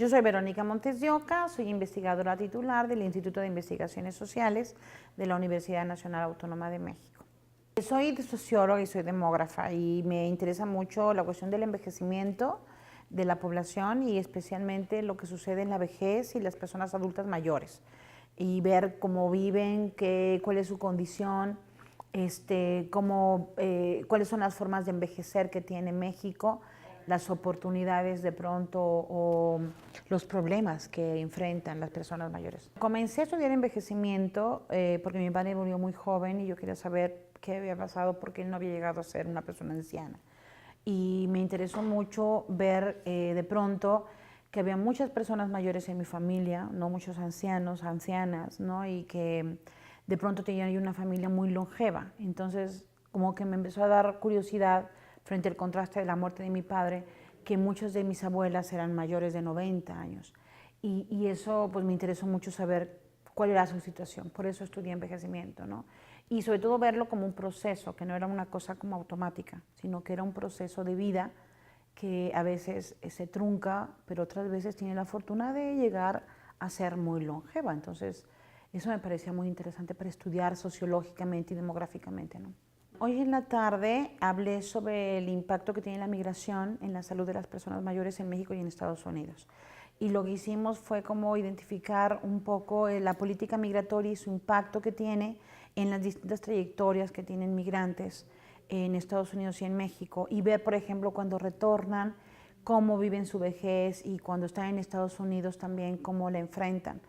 Yo soy Verónica Montes de Oca, soy investigadora titular del Instituto de Investigaciones Sociales de la Universidad Nacional Autónoma de México. Soy socióloga y soy demógrafa y me interesa mucho la cuestión del envejecimiento de la población y especialmente lo que sucede en la vejez y las personas adultas mayores y ver cómo viven, cuál es su condición, cuáles son las formas de envejecer que tiene México, las oportunidades de pronto o los problemas que enfrentan las personas mayores. Comencé a estudiar envejecimiento porque mi padre murió muy joven y yo quería saber qué había pasado porque él no había llegado a ser una persona anciana. Y me interesó mucho ver de pronto que había muchas personas mayores en mi familia, no muchos ancianos, ancianas, ¿no? Y que de pronto tenía una familia muy longeva. Entonces, como que me empezó a dar curiosidad frente al contraste de la muerte de mi padre, que muchas de mis abuelas eran mayores de 90 años. Y eso pues me interesó mucho saber cuál era su situación, por eso estudié envejecimiento, ¿no? Y sobre todo verlo como un proceso, que no era una cosa como automática, sino que era un proceso de vida que a veces se trunca, pero otras veces tiene la fortuna de llegar a ser muy longeva. Entonces, eso me parecía muy interesante para estudiar sociológicamente y demográficamente, ¿no? Hoy en la tarde hablé sobre el impacto que tiene la migración en la salud de las personas mayores en México y en Estados Unidos. Y lo que hicimos fue como identificar un poco la política migratoria y su impacto que tiene en las distintas trayectorias que tienen migrantes en Estados Unidos y en México y ver, por ejemplo, cuando retornan, cómo viven su vejez y cuando están en Estados Unidos también cómo la enfrentan.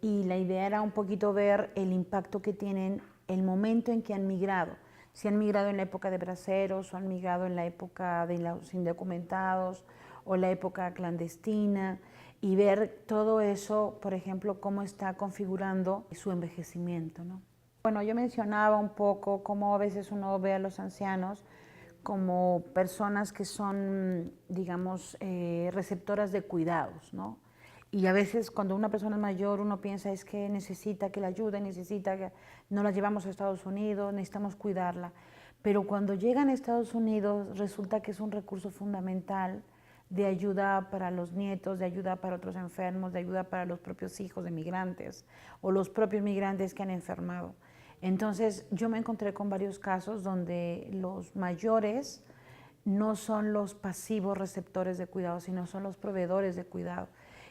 Y la idea era un poquito ver el impacto que tienen el momento en que han migrado. Si han migrado en la época de braceros o han migrado en la época de los indocumentados o la época clandestina y ver todo eso, por ejemplo, cómo está configurando su envejecimiento, ¿no? Bueno, yo mencionaba un poco cómo a veces uno ve a los ancianos como personas que son, digamos, receptoras de cuidados, ¿no? Y a veces cuando una persona es mayor uno piensa es que necesita que la ayuden, necesita que no la llevamos a Estados Unidos, necesitamos cuidarla. Pero cuando llegan a Estados Unidos resulta que es un recurso fundamental de ayuda para los nietos, de ayuda para otros enfermos, de ayuda para los propios hijos de migrantes o los propios migrantes que han enfermado. Entonces yo me encontré con varios casos donde los mayores no son los pasivos receptores de cuidado, sino son los proveedores de cuidado.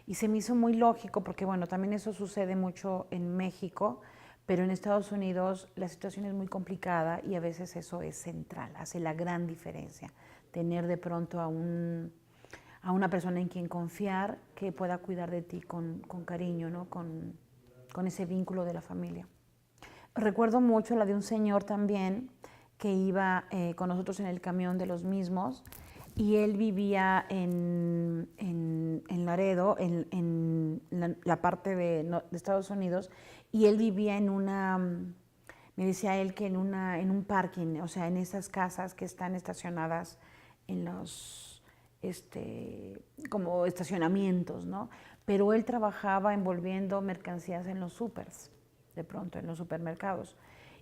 Y se me hizo muy lógico porque, bueno, también eso sucede mucho en México, pero en Estados Unidos la situación es muy complicada y a veces eso es central, hace la gran diferencia, tener de pronto a una persona en quien confiar que pueda cuidar de ti con cariño, ¿no? Con ese vínculo de la familia. Recuerdo mucho la de un señor también que iba con nosotros en el camión de los mismos y él vivía en Laredo, en la parte de Estados Unidos, y él vivía en me decía él que en un parking, o sea, en esas casas que están estacionadas en los, como estacionamientos, ¿no? Pero él trabajaba envolviendo mercancías en los supers, de pronto, en los supermercados.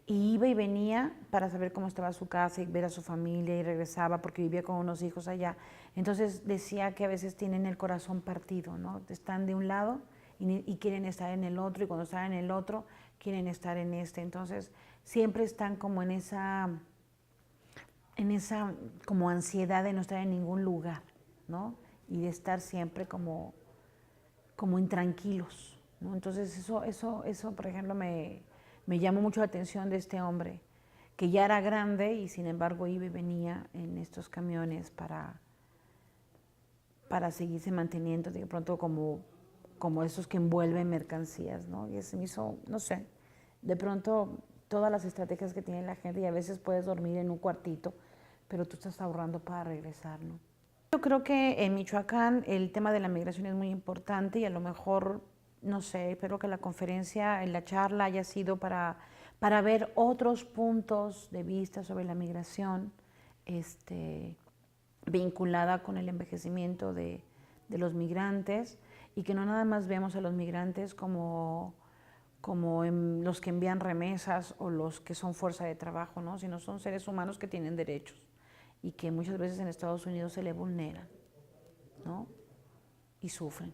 Y iba y venía para saber cómo estaba su casa y ver a su familia y regresaba porque vivía con unos hijos allá. Entonces decía que a veces tienen el corazón partido, ¿no? Están de un lado y quieren estar en el otro y cuando están en el otro quieren estar en este. Entonces siempre están como en esa como ansiedad de no estar en ningún lugar, ¿no? Y de estar siempre como intranquilos, ¿no? Entonces eso, por ejemplo, me llamó mucho la atención de este hombre, que ya era grande y sin embargo iba y venía en estos camiones para seguirse manteniendo, de pronto como esos que envuelven mercancías, ¿no? Y se me hizo, no sé, de pronto todas las estrategias que tiene la gente y a veces puedes dormir en un cuartito, pero tú estás ahorrando para regresar, ¿no? Yo creo que en Michoacán el tema de la migración es muy importante y a lo mejor, no sé, espero que la conferencia, la charla haya sido para ver otros puntos de vista sobre la migración vinculada con el envejecimiento de los migrantes y que no nada más vemos a los migrantes como los que envían remesas o los que son fuerza de trabajo, ¿no? Sino son seres humanos que tienen derechos y que muchas veces en Estados Unidos se le vulneran, ¿no? Y sufren.